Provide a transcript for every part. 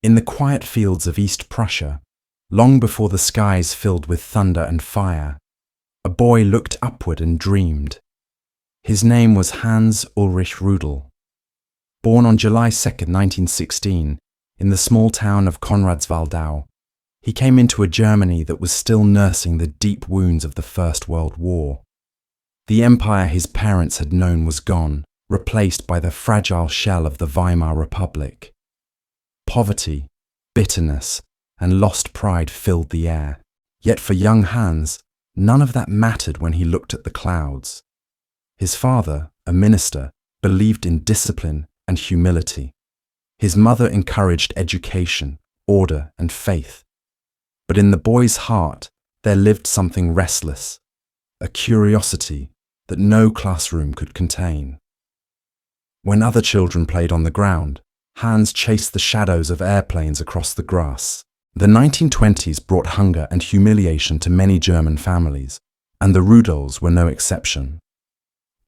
In the quiet fields of East Prussia, long before the skies filled with thunder and fire, a boy looked upward and dreamed. His name was Hans-Ulrich Rudel. Born on July 2, 1916, in the small town of Konradswaldau, he came into a Germany that was still nursing the deep wounds of the First World War. The empire his parents had known was gone, replaced by the fragile shell of the Weimar Republic. Poverty, bitterness, and lost pride filled the air. Yet for young Hans, none of that mattered when he looked at the clouds. His father, a minister, believed in discipline and humility. His mother encouraged education, order, and faith. But in the boy's heart, there lived something restless, a curiosity that no classroom could contain. When other children played on the ground, Hans chased the shadows of airplanes across the grass. The 1920s brought hunger and humiliation to many German families, and the Rudels were no exception.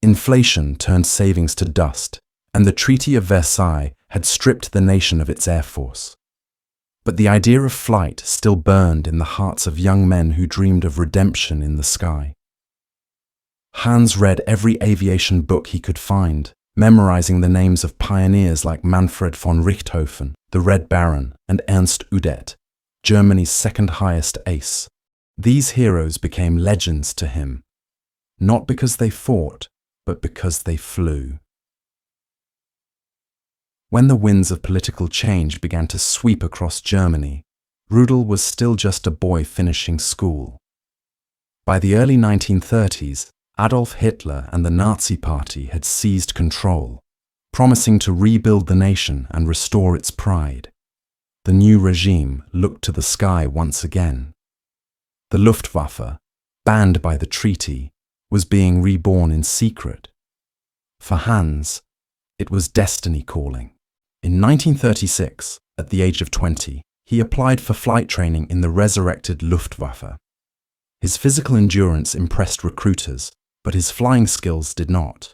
Inflation turned savings to dust, and the Treaty of Versailles had stripped the nation of its air force. But the idea of flight still burned in the hearts of young men who dreamed of redemption in the sky. Hans read every aviation book he could find, memorizing the names of pioneers like Manfred von Richthofen, the Red Baron, and Ernst Udet, Germany's second highest ace. These heroes became legends to him, not because they fought, but because they flew. When the winds of political change began to sweep across Germany, Rudel was still just a boy finishing school. By the early 1930s, Adolf Hitler and the Nazi Party had seized control, promising to rebuild the nation and restore its pride. The new regime looked to the sky once again. The Luftwaffe, banned by the treaty, was being reborn in secret. For Hans, it was destiny calling. In 1936, at the age of 20, he applied for flight training in the resurrected Luftwaffe. His physical endurance impressed recruiters, but his flying skills did not.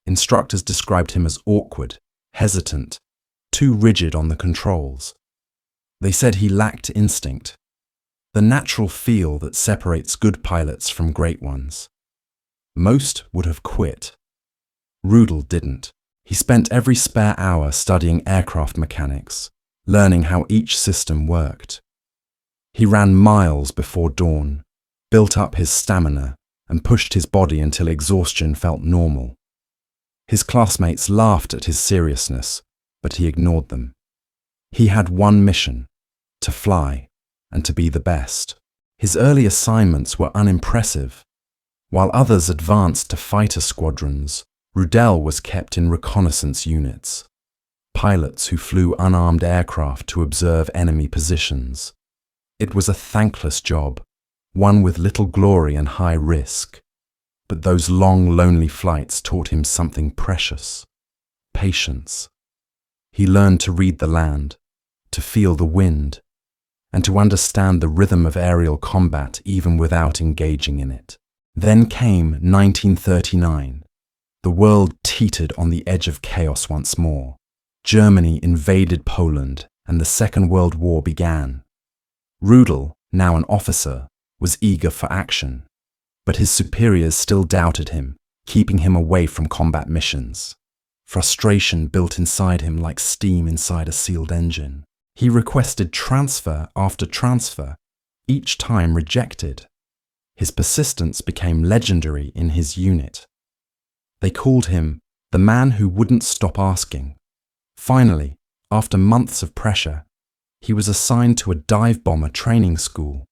Instructors described him as awkward, hesitant, too rigid on the controls. They said he lacked instinct, the natural feel that separates good pilots from great ones. Most would have quit. Rudel didn't. He spent every spare hour studying aircraft mechanics, learning how each system worked. He ran miles before dawn, built up his stamina, and pushed his body until exhaustion felt normal. His classmates laughed at his seriousness, but he ignored them. He had one mission: to fly and to be the best. His early assignments were unimpressive. While others advanced to fighter squadrons, Rudel was kept in reconnaissance units, pilots who flew unarmed aircraft to observe enemy positions. It was a thankless job, one with little glory and high risk. But those long, lonely flights taught him something precious: patience. He learned to read the land, to feel the wind, and to understand the rhythm of aerial combat even without engaging in it. Then came 1939. The world teetered on the edge of chaos once more. Germany invaded Poland, and the Second World War began. Rudel, now an officer, was eager for action, but his superiors still doubted him, keeping him away from combat missions. Frustration built inside him like steam inside a sealed engine. He requested transfer after transfer, each time rejected. His persistence became legendary in his unit. They called him the man who wouldn't stop asking. Finally, after months of pressure, he was assigned to a dive bomber training school,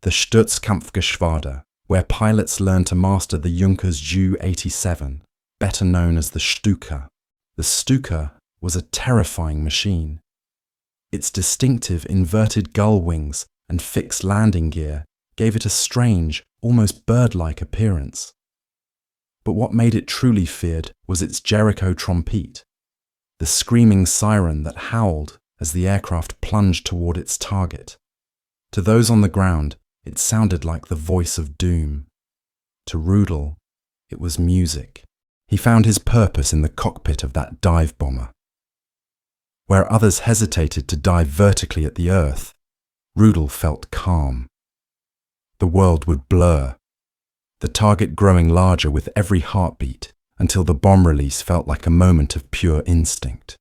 the Sturzkampfgeschwader, where pilots learned to master the Junkers Ju-87, better known as the Stuka. The Stuka was a terrifying machine. Its distinctive inverted gull wings and fixed landing gear gave it a strange, almost bird-like appearance. But what made it truly feared was its Jericho trompete, the screaming siren that howled as the aircraft plunged toward its target. To those on the ground, it sounded like the voice of doom. To Rudel, it was music. He found his purpose in the cockpit of that dive bomber. Where others hesitated to dive vertically at the earth, Rudel felt calm. The world would blur, the target growing larger with every heartbeat until the bomb release felt like a moment of pure instinct.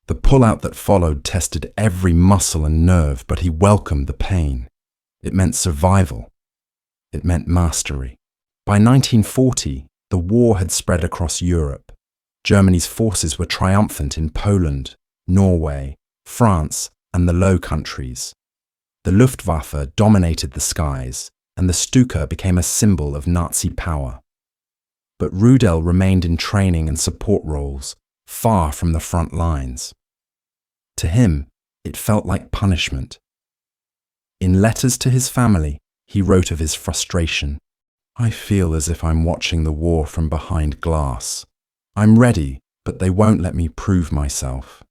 The pullout that followed tested every muscle and nerve, but he welcomed the pain. It meant survival. It meant mastery. By 1940, the war had spread across Europe. Germany's forces were triumphant in Poland, Norway, France, and the Low Countries. The Luftwaffe dominated the skies, and the Stuka became a symbol of Nazi power. But Rudel remained in training and support roles, far from the front lines. To him, it felt like punishment. In letters to his family, he wrote of his frustration. "I feel as if I'm watching the war from behind glass. I'm ready, but they won't let me prove myself."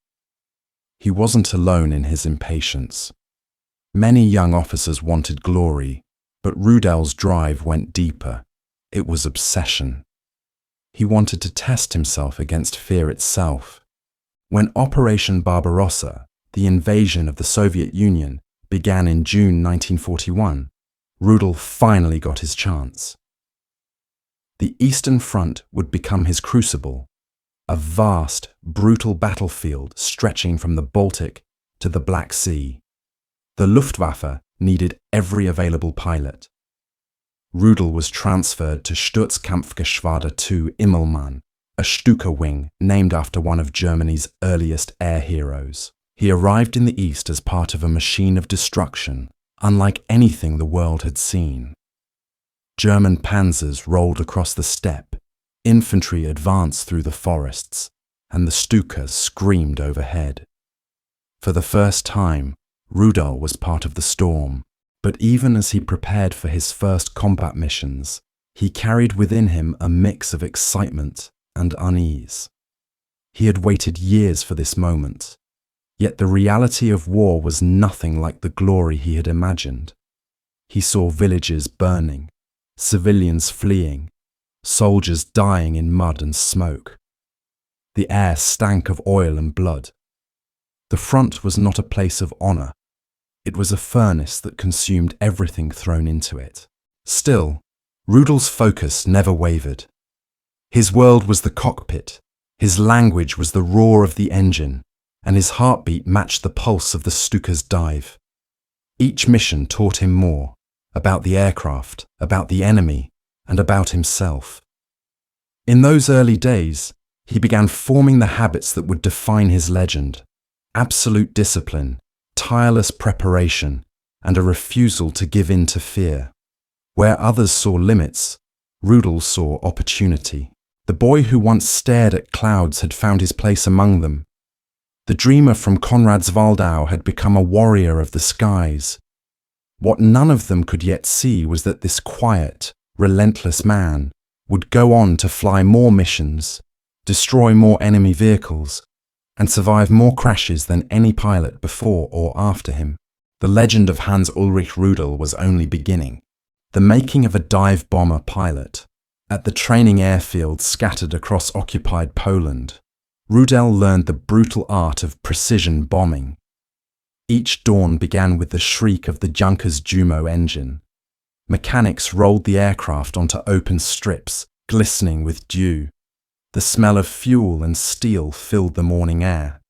He wasn't alone in his impatience. Many young officers wanted glory, but Rudel's drive went deeper. It was obsession. He wanted to test himself against fear itself. When Operation Barbarossa, the invasion of the Soviet Union, began in June 1941, Rudel finally got his chance. The Eastern Front would become his crucible, a vast, brutal battlefield stretching from the Baltic to the Black Sea. The Luftwaffe needed every available pilot. Rudel was transferred to Sturzkampfgeschwader II Immelmann, a Stuka wing named after one of Germany's earliest air heroes. He arrived in the East as part of a machine of destruction, unlike anything the world had seen. German panzers rolled across the steppe, infantry advanced through the forests, and the Stukas screamed overhead. For the first time, Rudel was part of the storm, but even as he prepared for his first combat missions, he carried within him a mix of excitement and unease. He had waited years for this moment, yet the reality of war was nothing like the glory he had imagined. He saw villages burning, civilians fleeing, soldiers dying in mud and smoke. The air stank of oil and blood. The front was not a place of honor. It was a furnace that consumed everything thrown into it. Still, Rudel's focus never wavered. His world was the cockpit, his language was the roar of the engine, and his heartbeat matched the pulse of the Stuka's dive. Each mission taught him more, about the aircraft, about the enemy, and about himself. In those early days, he began forming the habits that would define his legend: absolute discipline, tireless preparation, and a refusal to give in to fear. Where others saw limits, Rudel saw opportunity. The boy who once stared at clouds had found his place among them. The dreamer from Konradswaldau had become a warrior of the skies. What none of them could yet see was that this quiet, relentless man would go on to fly more missions, destroy more enemy vehicles, and survive more crashes than any pilot before or after him. The legend of Hans-Ulrich Rudel was only beginning. The making of a dive bomber pilot. At the training airfields scattered across occupied Poland, Rudel learned the brutal art of precision bombing. Each dawn began with the shriek of the Junkers Jumo engine. Mechanics rolled the aircraft onto open strips, glistening with dew. The smell of fuel and steel filled the morning air.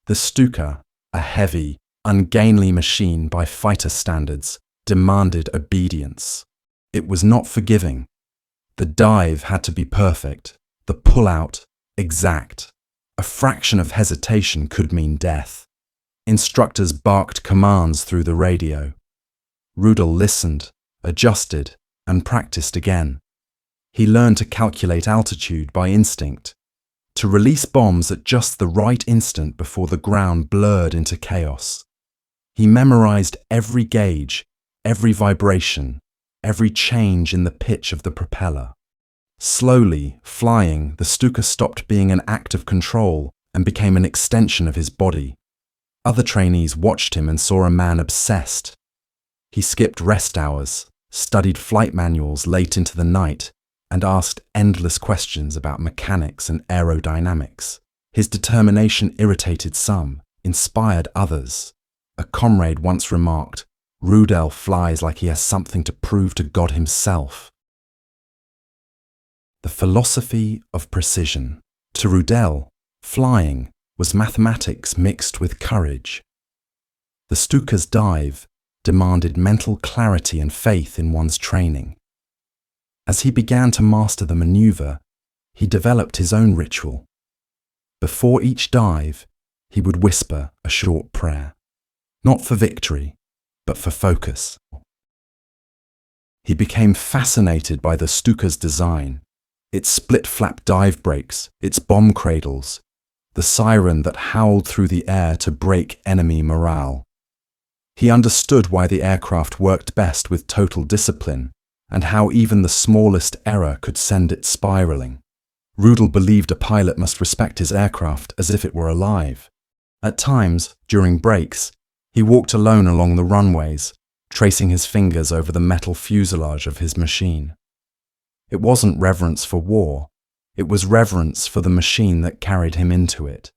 The Stuka, a heavy, ungainly machine by fighter standards, demanded obedience. It was not forgiving. The dive had to be perfect, the pull-out exact. A fraction of hesitation could mean death. Instructors barked commands through the radio. Rudel listened, adjusted, and practiced again. He learned to calculate altitude by instinct, to release bombs at just the right instant before the ground blurred into chaos. He memorized every gauge, every vibration, every change in the pitch of the propeller. Slowly, flying, the Stuka stopped being an act of control and became an extension of his body. Other trainees watched him and saw a man obsessed. He skipped rest hours, studied flight manuals late into the night, and asked endless questions about mechanics and aerodynamics. His determination irritated some, inspired others. A comrade once remarked, "Rudel flies like he has something to prove to God himself." The philosophy of precision. To Rudel, flying was mathematics mixed with courage. The Stuka's dive demanded mental clarity and faith in one's training. As he began to master the maneuver, he developed his own ritual. Before each dive, he would whisper a short prayer, not for victory, but for focus. He became fascinated by the Stuka's design, its split-flap dive brakes, its bomb cradles, the siren that howled through the air to break enemy morale. He understood why the aircraft worked best with total discipline, and how even the smallest error could send it spiraling. Rudel believed a pilot must respect his aircraft as if it were alive. At times, during breaks, he walked alone along the runways, tracing his fingers over the metal fuselage of his machine. It wasn't reverence for war, it was reverence for the machine that carried him into it.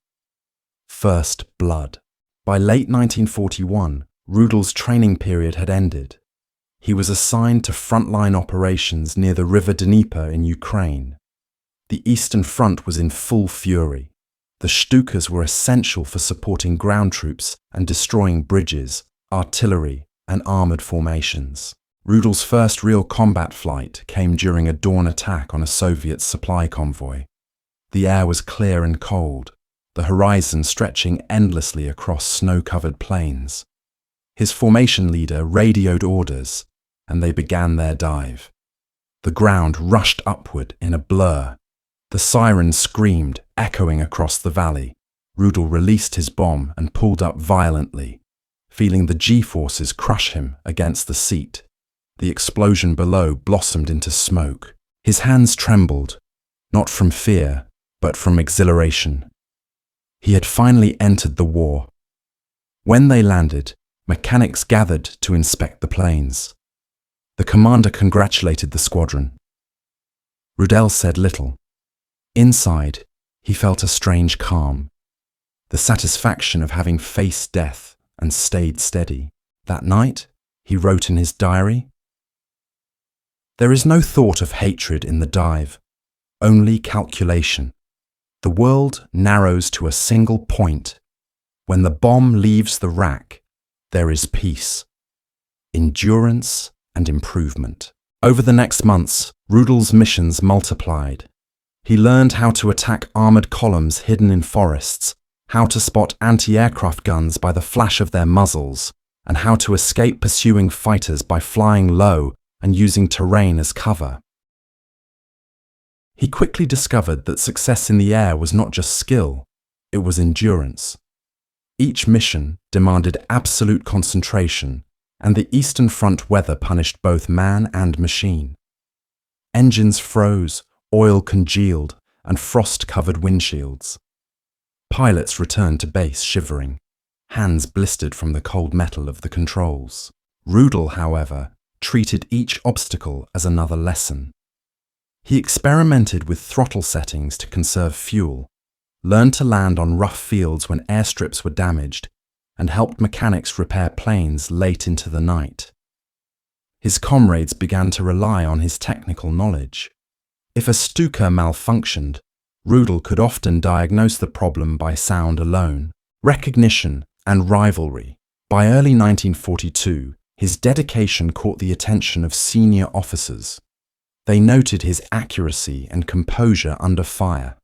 First blood. By late 1941, Rudel's training period had ended. He was assigned to frontline operations near the river Dnieper in Ukraine. The Eastern Front was in full fury. The Stukas were essential for supporting ground troops and destroying bridges, artillery, and armoured formations. Rudel's first real combat flight came during a dawn attack on a Soviet supply convoy. The air was clear and cold, the horizon stretching endlessly across snow-covered plains. His formation leader radioed orders, and they began their dive. The ground rushed upward in a blur. The siren screamed, echoing across the valley. Rudel released his bomb and pulled up violently, feeling the G-forces crush him against the seat. The explosion below blossomed into smoke. His hands trembled, not from fear, but from exhilaration. He had finally entered the war. When they landed, mechanics gathered to inspect the planes. The commander congratulated the squadron. Rudel said little. Inside, he felt a strange calm, the satisfaction of having faced death and stayed steady. That night, he wrote in his diary, "There is no thought of hatred in the dive, only calculation. The world narrows to a single point. When the bomb leaves the rack, there is peace, endurance, and improvement." Over the next months, Rudel's missions multiplied. He learned how to attack armoured columns hidden in forests, how to spot anti-aircraft guns by the flash of their muzzles, and how to escape pursuing fighters by flying low and using terrain as cover. He quickly discovered that success in the air was not just skill, it was endurance. Each mission demanded absolute concentration, and the Eastern Front weather punished both man and machine. Engines froze, oil congealed, and frost covered windshields. Pilots returned to base shivering, hands blistered from the cold metal of the controls. Rudel, however, treated each obstacle as another lesson. He experimented with throttle settings to conserve fuel, learned to land on rough fields when airstrips were damaged, and helped mechanics repair planes late into the night. His comrades began to rely on his technical knowledge. If a Stuka malfunctioned, Rudel could often diagnose the problem by sound alone, recognition, and rivalry. By early 1942, his dedication caught the attention of senior officers. They noted his accuracy and composure under fire.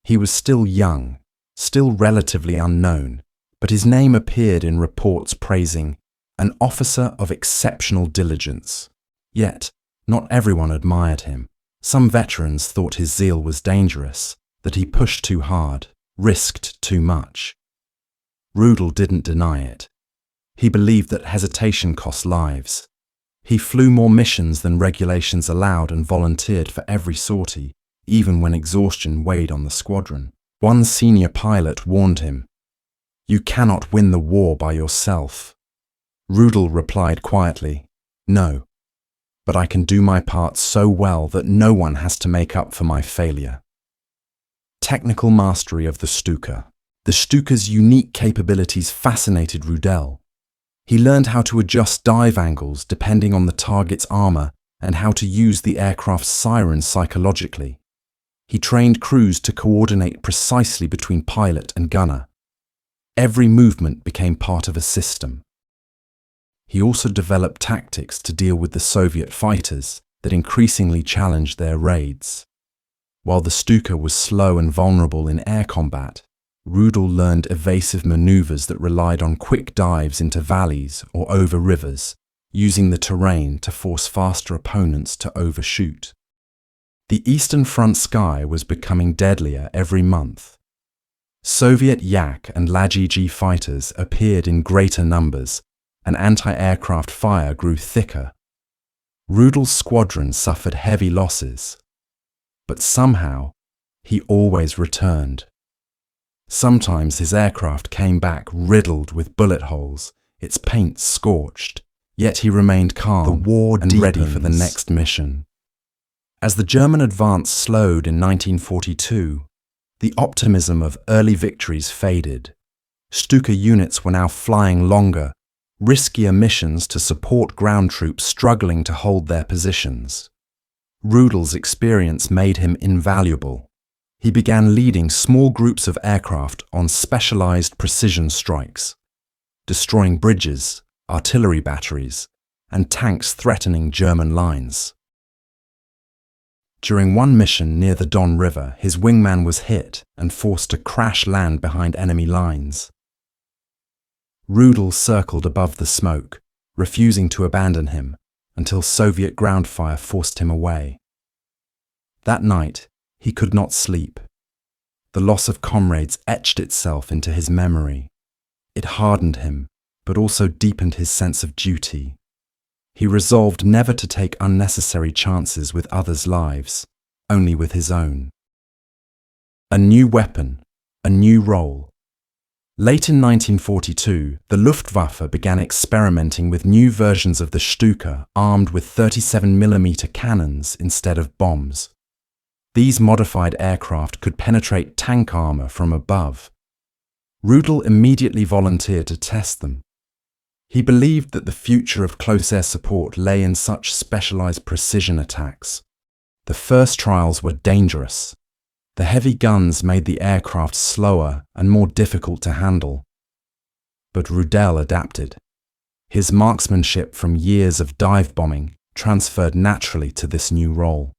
He was still young, still relatively unknown, but his name appeared in reports praising an officer of exceptional diligence. Yet, not everyone admired him. Some veterans thought his zeal was dangerous, that he pushed too hard, risked too much. Rudel didn't deny it. He believed that hesitation cost lives. He flew more missions than regulations allowed and volunteered for every sortie, even when exhaustion weighed on the squadron. One senior pilot warned him, "You cannot win the war by yourself." Rudel replied quietly, "No, but I can do my part so well that no one has to make up for my failure." technical mastery of the Stuka. The Stuka's unique capabilities fascinated Rudel. He learned how to adjust dive angles depending on the target's armor and how to use the aircraft's sirens psychologically. He trained crews to coordinate precisely between pilot and gunner. Every movement became part of a system. He also developed tactics to deal with the Soviet fighters that increasingly challenged their raids. While the Stuka was slow and vulnerable in air combat, Rudel learned evasive maneuvers that relied on quick dives into valleys or over rivers, using the terrain to force faster opponents to overshoot. The Eastern Front sky was becoming deadlier every month. Soviet Yak and Laj-G fighters appeared in greater numbers, and anti-aircraft fire grew thicker. Rudel's squadron suffered heavy losses, but somehow he always returned. Sometimes his aircraft came back riddled with bullet holes, its paint scorched, yet he remained calm The war and ready for the next mission. As the German advance slowed in 1942, the optimism of early victories faded. Stuka units were now flying longer, riskier missions to support ground troops struggling to hold their positions. Rudel's experience made him invaluable. He began leading small groups of aircraft on specialized precision strikes, destroying bridges, artillery batteries, and tanks threatening German lines. During one mission near the Don River, his wingman was hit and forced to crash land behind enemy lines. Rudel circled above the smoke, refusing to abandon him until Soviet ground fire forced him away. That night, he could not sleep. The loss of comrades etched itself into his memory. It hardened him, but also deepened his sense of duty. He resolved never to take unnecessary chances with others' lives, only with his own. A new weapon, a new role. Late in 1942, the Luftwaffe began experimenting with new versions of the Stuka armed with 37mm cannons instead of bombs. These modified aircraft could penetrate tank armor from above. Rudel immediately volunteered to test them. He believed that the future of close air support lay in such specialized precision attacks. The first trials were dangerous. The heavy guns made the aircraft slower and more difficult to handle. But Rudel adapted. His marksmanship from years of dive bombing transferred naturally to this new role.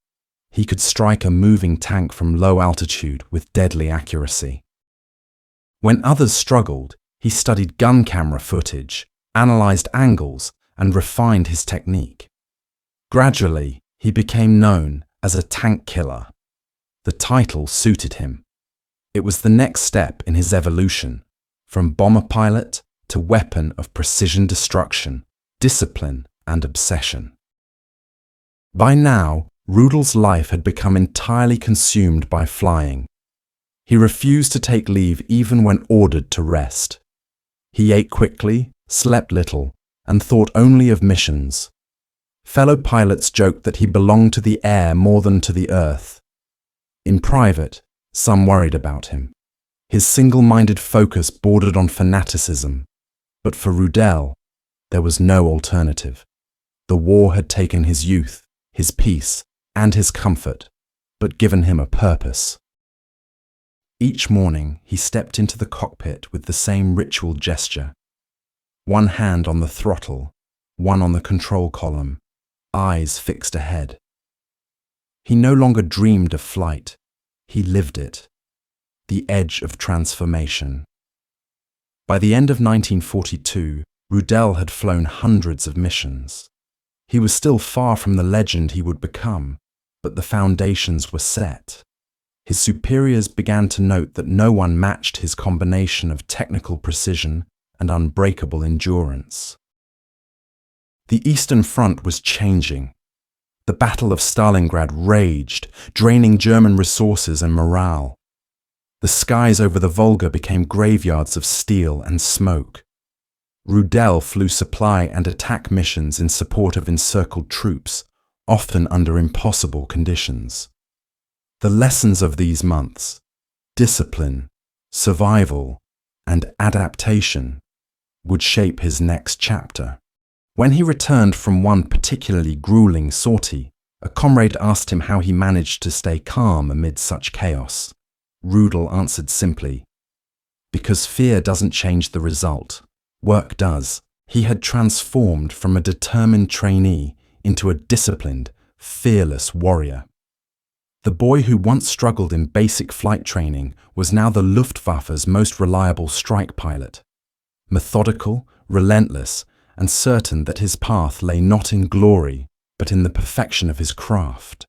He could strike a moving tank from low altitude with deadly accuracy. When others struggled, he studied gun camera footage, analyzed angles, and refined his technique. Gradually, he became known as a tank killer. The title suited him. It was the next step in his evolution, from bomber pilot to weapon of precision destruction, discipline, and obsession. By now, Rudel's life had become entirely consumed by flying. He refused to take leave even when ordered to rest. He ate quickly, slept little, and thought only of missions. Fellow pilots joked that he belonged to the air more than to the earth. In private, some worried about him. His single-minded focus bordered on fanaticism. But for Rudel, there was no alternative. The war had taken his youth, his peace, and his comfort, but given him a purpose. Each morning, he stepped into the cockpit with the same ritual gesture. One hand on the throttle, one on the control column, eyes fixed ahead. He no longer dreamed of flight. He lived it. The edge of transformation. By the end of 1942, Rudel had flown hundreds of missions. He was still far from the legend he would become, but the foundations were set. His superiors began to note that no one matched his combination of technical precision and unbreakable endurance. The Eastern Front was changing. The Battle of Stalingrad raged, draining German resources and morale. The skies over the Volga became graveyards of steel and smoke. Rudel flew supply and attack missions in support of encircled troops, often under impossible conditions. The lessons of these months, discipline, survival, and adaptation would shape his next chapter. When he returned from one particularly grueling sortie, a comrade asked him how he managed to stay calm amid such chaos. Rudel answered simply, "Because fear doesn't change the result. Work does." He had transformed from a determined trainee into a disciplined, fearless warrior. The boy who once struggled in basic flight training was now the Luftwaffe's most reliable strike pilot. Methodical, relentless, and certain that his path lay not in glory, but in the perfection of his craft.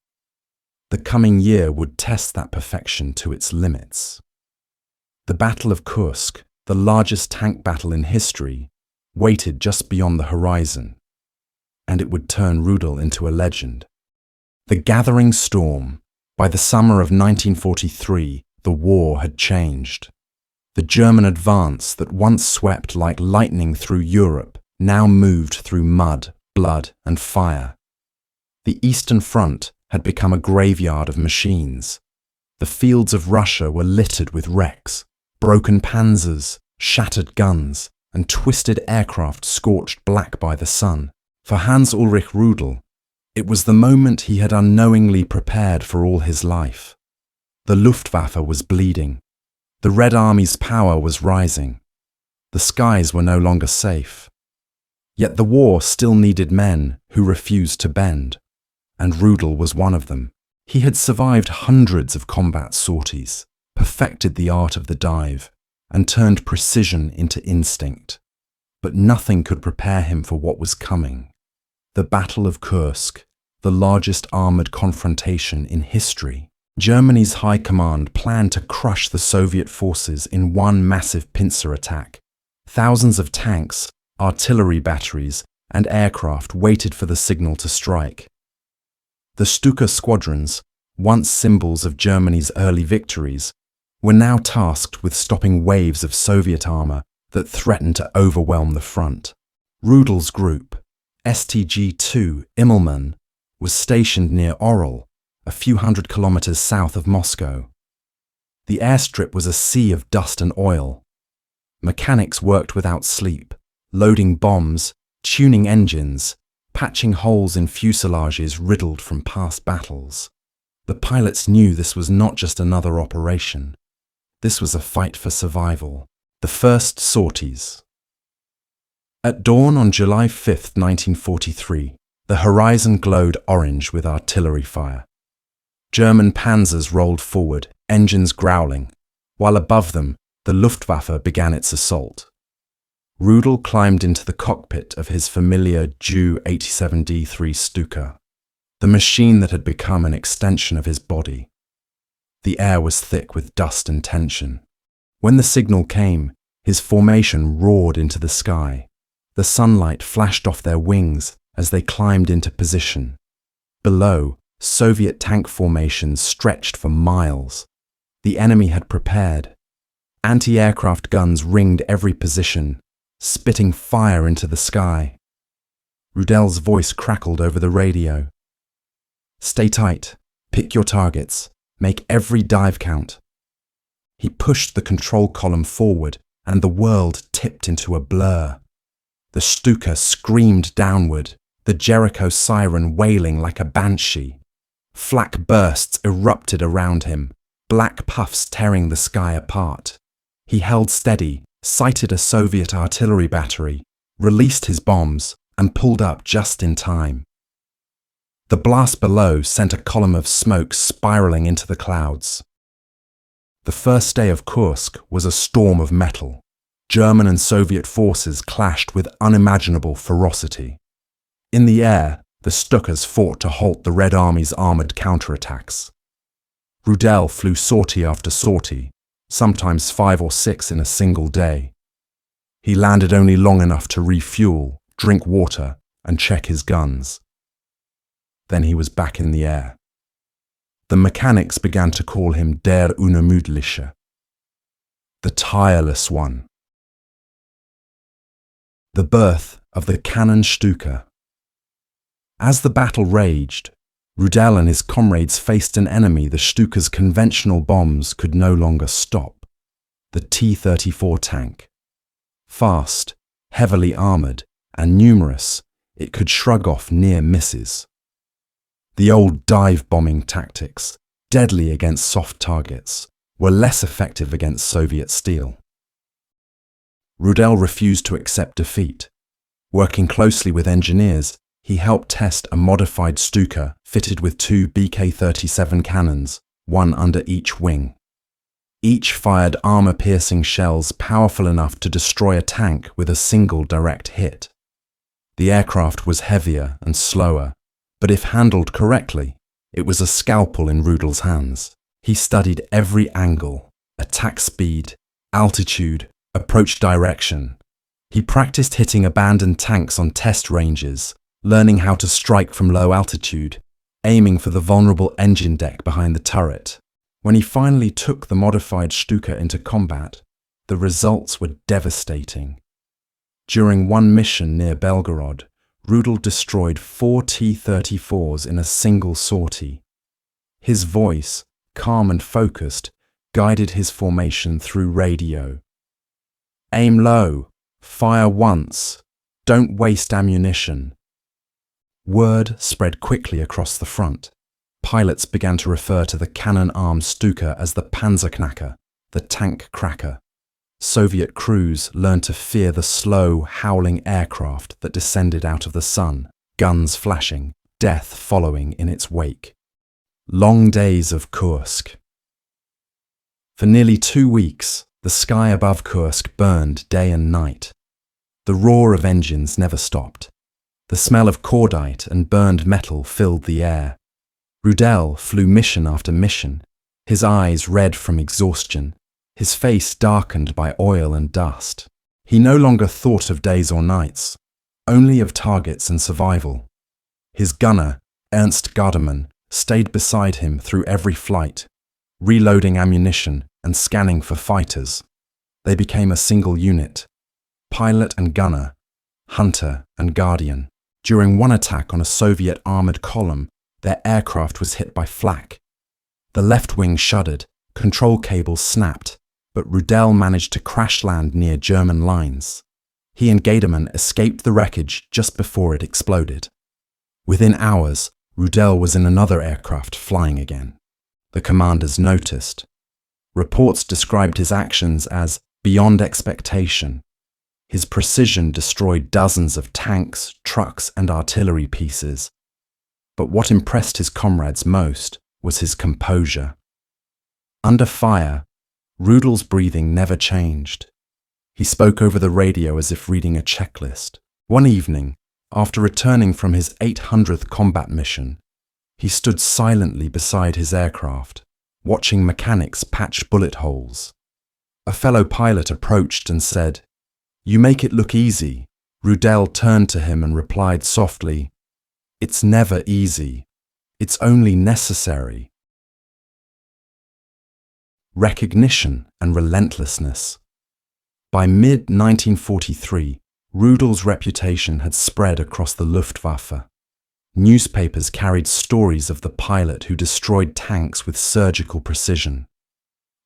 The coming year would test that perfection to its limits. The Battle of Kursk, the largest tank battle in history, waited just beyond the horizon, and it would turn Rudel into a legend. The gathering storm. By the summer of 1943, the war had changed. The German advance that once swept like lightning through Europe now moved through mud, blood, and fire. The Eastern Front had become a graveyard of machines. The fields of Russia were littered with wrecks, broken panzers, shattered guns, and twisted aircraft scorched black by the sun. For Hans-Ulrich Rudel, it was the moment he had unknowingly prepared for all his life. The Luftwaffe was bleeding. The Red Army's power was rising. The skies were no longer safe. Yet the war still needed men who refused to bend, and Rudel was one of them. He had survived hundreds of combat sorties, perfected the art of the dive, and turned precision into instinct. But nothing could prepare him for what was coming. The Battle of Kursk, the largest armoured confrontation in history. Germany's high command planned to crush the Soviet forces in one massive pincer attack. Thousands of tanks, artillery batteries, and aircraft waited for the signal to strike. The Stuka squadrons, once symbols of Germany's early victories, were now tasked with stopping waves of Soviet armour that threatened to overwhelm the front. Rudel's group, STG-2 Immelmann, was stationed near Orel, a few hundred kilometers south of Moscow. The airstrip was a sea of dust and oil. Mechanics worked without sleep, loading bombs, tuning engines, patching holes in fuselages riddled from past battles. The pilots knew this was not just another operation. This was a fight for survival. The first sorties. At dawn on July 5, 1943, the horizon glowed orange with artillery fire. German panzers rolled forward, engines growling, while above them, the Luftwaffe began its assault. Rudel climbed into the cockpit of his familiar Ju-87D3 Stuka, the machine that had become an extension of his body. The air was thick with dust and tension. When the signal came, his formation roared into the sky. The sunlight flashed off their wings as they climbed into position. Below, Soviet tank formations stretched for miles. The enemy had prepared. Anti-aircraft guns ringed every position, spitting fire into the sky. Rudel's voice crackled over the radio. "Stay tight, pick your targets, make every dive count." He pushed the control column forward, and the world tipped into a blur. The Stuka screamed downward, the Jericho siren wailing like a banshee. Flak bursts erupted around him, black puffs tearing the sky apart. He held steady, sighted a Soviet artillery battery, released his bombs, and pulled up just in time. The blast below sent a column of smoke spiraling into the clouds. The first day of Kursk was a storm of metal. German and Soviet forces clashed with unimaginable ferocity. In the air, the Stukas fought to halt the Red Army's armoured counterattacks. Rudel flew sortie after sortie, sometimes 5 or 6 in a single day. He landed only long enough to refuel, drink water, and check his guns. Then he was back in the air. The mechanics began to call him Der Unermüdliche, the tireless one. The birth of the Cannon Stuka. As the battle raged, Rudel and his comrades faced an enemy the Stuka's conventional bombs could no longer stop: the T-34 tank. Fast, heavily armoured, and numerous, it could shrug off near misses. The old dive-bombing tactics, deadly against soft targets, were less effective against Soviet steel. Rudel refused to accept defeat. Working closely with engineers, he helped test a modified Stuka fitted with 2 BK-37 cannons, one under each wing. Each fired armor-piercing shells powerful enough to destroy a tank with a single direct hit. The aircraft was heavier and slower, but if handled correctly, it was a scalpel in Rudel's hands. He studied every angle: attack speed, altitude, approach direction. He practiced hitting abandoned tanks on test ranges, learning how to strike from low altitude, aiming for the vulnerable engine deck behind the turret. When he finally took the modified Stuka into combat, the results were devastating. During one mission near Belgorod, Rudel destroyed 4 T-34s in a single sortie. His voice, calm and focused, guided his formation through radio. "Aim low, fire once, don't waste ammunition." Word spread quickly across the front. Pilots began to refer to the cannon-armed Stuka as the Panzerknacker, the tank cracker. Soviet crews learned to fear the slow, howling aircraft that descended out of the sun, guns flashing, death following in its wake. Long days of Kursk. For nearly 2 weeks, the sky above Kursk burned day and night. The roar of engines never stopped. The smell of cordite and burned metal filled the air. Rudel flew mission after mission, his eyes red from exhaustion, his face darkened by oil and dust. He no longer thought of days or nights, only of targets and survival. His gunner, Ernst Gardemann, stayed beside him through every flight, reloading ammunition and scanning for fighters. They became a single unit: pilot and gunner, hunter and guardian. During one attack on a Soviet armoured column, their aircraft was hit by flak. The left wing shuddered, control cables snapped, but Rudel managed to crash land near German lines. He and Gardemann escaped the wreckage just before it exploded. Within hours, Rudel was in another aircraft flying again. The commanders noticed. Reports described his actions as beyond expectation. His precision destroyed dozens of tanks, trucks, and artillery pieces. But what impressed his comrades most was his composure. Under fire, Rudel's breathing never changed. He spoke over the radio as if reading a checklist. One evening, after returning from his 800th combat mission, he stood silently beside his aircraft, watching mechanics patch bullet holes. A fellow pilot approached and said, "You make it look easy." Rudel turned to him and replied softly, "It's never easy. It's only necessary." Recognition and relentlessness. By mid-1943, Rudel's reputation had spread across the Luftwaffe. Newspapers carried stories of the pilot who destroyed tanks with surgical precision.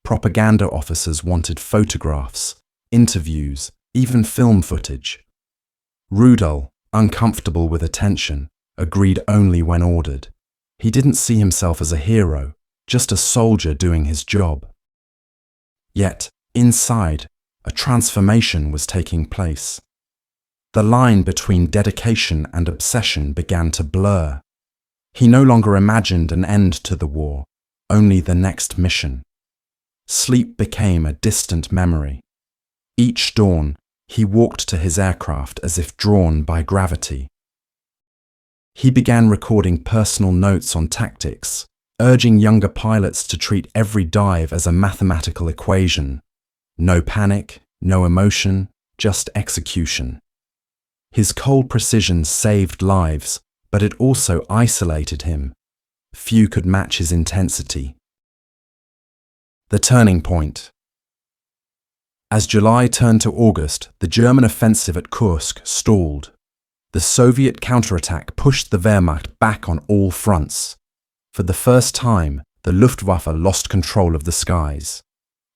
Propaganda officers wanted photographs, interviews, even film footage. Rudel, uncomfortable with attention, agreed only when ordered. He didn't see himself as a hero, just a soldier doing his job. Yet, inside, a transformation was taking place. The line between dedication and obsession began to blur. He no longer imagined an end to the war, only the next mission. Sleep became a distant memory. Each dawn, he walked to his aircraft as if drawn by gravity. He began recording personal notes on tactics, urging younger pilots to treat every dive as a mathematical equation. No panic, no emotion, just execution. His cold precision saved lives, but it also isolated him. Few could match his intensity. The turning point. As July turned to August, the German offensive at Kursk stalled. The Soviet counterattack pushed the Wehrmacht back on all fronts. For the first time, the Luftwaffe lost control of the skies.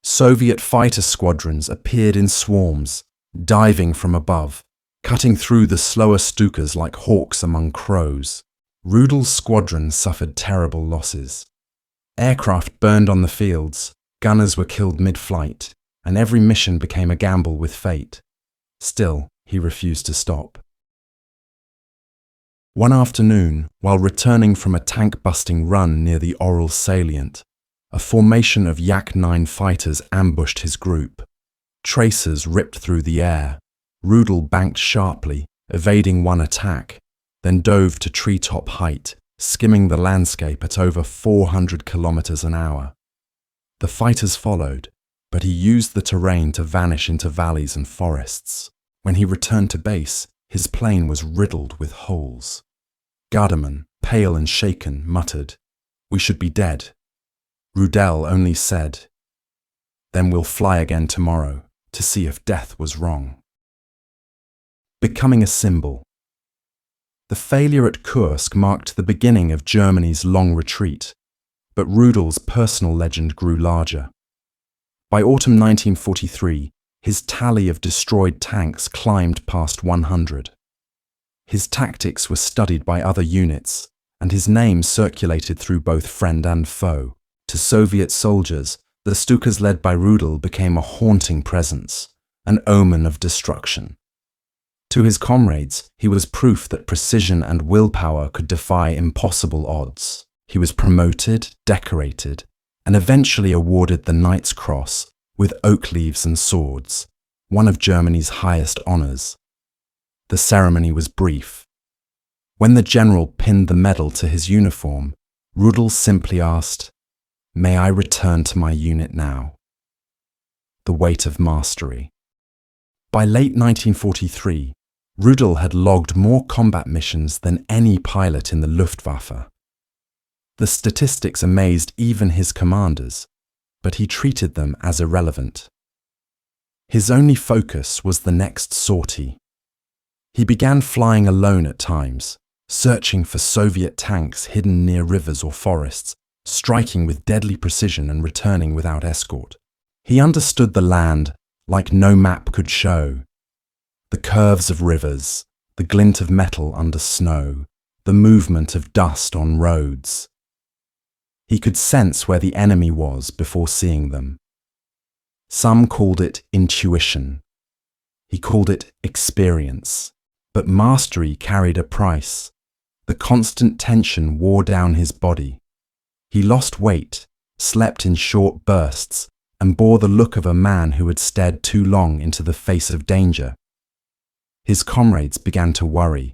Soviet fighter squadrons appeared in swarms, diving from above, cutting through the slower Stukas like hawks among crows. Rudel's squadron suffered terrible losses. Aircraft burned on the fields, gunners were killed mid-flight, and every mission became a gamble with fate. Still, he refused to stop. One afternoon, while returning from a tank-busting run near the Oral salient, a formation of Yak-9 fighters ambushed his group. Tracers ripped through the air. Rudel banked sharply, evading one attack, then dove to treetop height, skimming the landscape at over 400 kilometers an hour. The fighters followed, but he used the terrain to vanish into valleys and forests. When he returned to base, his plane was riddled with holes. Garderman, pale and shaken, muttered, "We should be dead." Rudel only said, "Then we'll fly again tomorrow to see if death was wrong." Becoming a symbol. The failure at Kursk marked the beginning of Germany's long retreat, but Rudel's personal legend grew larger. By autumn 1943, his tally of destroyed tanks climbed past 100. His tactics were studied by other units, and his name circulated through both friend and foe. To Soviet soldiers, the Stukas led by Rudel became a haunting presence, an omen of destruction. To his comrades, he was proof that precision and willpower could defy impossible odds. He was promoted, decorated, and eventually awarded the Knight's Cross with oak leaves and swords, one of Germany's highest honors. The ceremony was brief. When the general pinned the medal to his uniform, Rudel simply asked, "May I return to my unit now?" The weight of mastery. By late 1943, Rudel had logged more combat missions than any pilot in the Luftwaffe. The statistics amazed even his commanders, but he treated them as irrelevant. His only focus was the next sortie. He began flying alone at times, searching for Soviet tanks hidden near rivers or forests, striking with deadly precision and returning without escort. He understood the land like no map could show. The curves of rivers, the glint of metal under snow, the movement of dust on roads. He could sense where the enemy was before seeing them. Some called it intuition. He called it experience. But mastery carried a price. The constant tension wore down his body. He lost weight, slept in short bursts, and bore the look of a man who had stared too long into the face of danger. His comrades began to worry.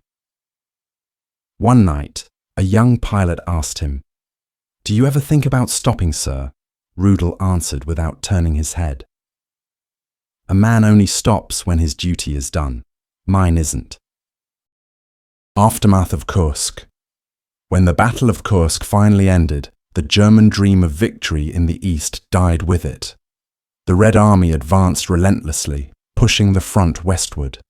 One night, a young pilot asked him, "Do you ever think about stopping, sir?" Rudel answered without turning his head. "A man only stops when his duty is done. Mine isn't." Aftermath of Kursk. When the Battle of Kursk finally ended, the German dream of victory in the east died with it. The Red Army advanced relentlessly, pushing the front westward.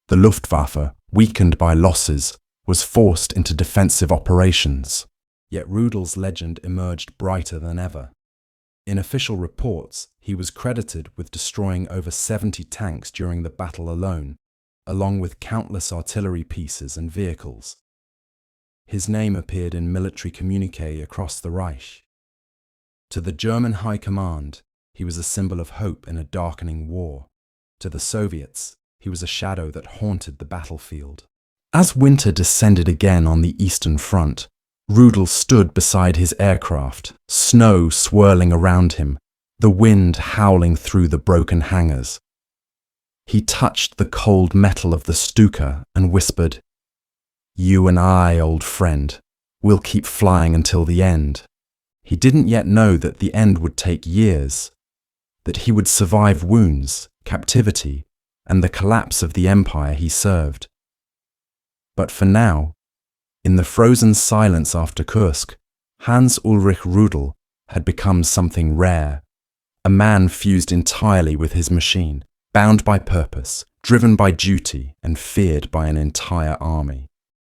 The Luftwaffe, weakened by losses, was forced into defensive operations. Yet Rudel's legend emerged brighter than ever. In official reports, he was credited with destroying over 70 tanks during the battle alone, along with countless artillery pieces and vehicles. His name appeared in military communiqués across the Reich. To the German High Command, he was a symbol of hope in a darkening war. To the Soviets, he was a shadow that haunted the battlefield. As winter descended again on the Eastern Front, Rudel stood beside his aircraft, snow swirling around him, the wind howling through the broken hangars. He touched the cold metal of the Stuka and whispered, "You and I, old friend, will keep flying until the end." He didn't yet know that the end would take years, that he would survive wounds, captivity, and the collapse of the empire he served. But for now, in the frozen silence after Kursk, Hans-Ulrich Rudel had become something rare, a man fused entirely with his machine, bound by purpose, driven by duty and feared by an entire army.